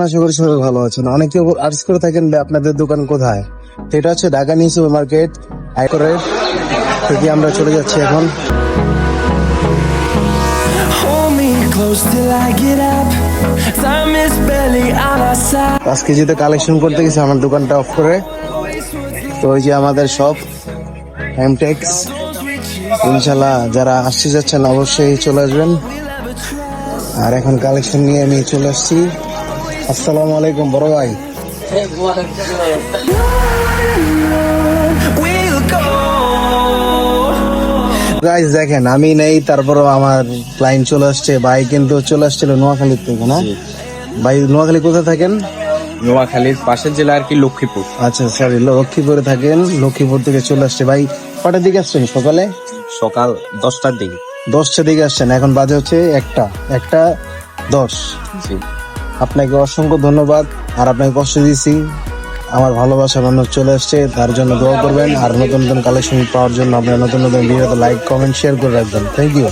আশা করি সবাই ভালো আছেন। অনেকে আর্জ করে থাকেন যে আপনাদের দোকান কোথায়। তো এটা হচ্ছে ঢাকা নিউ সুপার মার্কেট আইকরের থেকে আমরা চলে যাচ্ছি এখন। আজকে যেহেতু কালেকশন করতে গেছি আমার দোকানটা অফ করে, তো ওই যে আমাদের সব এমটেক্স, ইনশাল্লাহ যারা আসতে যাচ্ছেন অবশ্যই চলে আসবেন। আর এখন কালেকশন নিয়ে আমি চলে আসছি। আসসালামু আলাইকুম বড় ভাই। গাইস দেখেন আমি নেই, তারপরও আমার ক্লায়েন্ট চলে আসছে। ভাই কিন্তু চলে আসছিল নোয়াখালীর থেকে, না ভাই? নোয়াখালী কোথায় থাকেন? নোয়াখালীর পাশের জেলা আর কি লক্ষ্মীপুর। আচ্ছা সরি, লক্ষ্মীপুরে থাকেন। লক্ষ্মীপুর থেকে চলে আসছে। ভাই কটার দিকে আসছেন? সকালে সকাল 10টার দিকে। 10টার দিকে আসছেন, এখন বাজে হচ্ছে 1:10। জি। আপনাকে অসংখ্য ধন্যবাদ। আর আপনাকে কষ্ট দিয়েছি, আমার ভালোবাসা মানুষ চলে আসছে, তার জন্য দোয়া করবেন। আর নতুন নতুন কালেকশন পাওয়ার জন্য আপনার নতুন নতুন ভিডিওতে লাইক কমেন্ট শেয়ার করে রাখবেন। Thank you.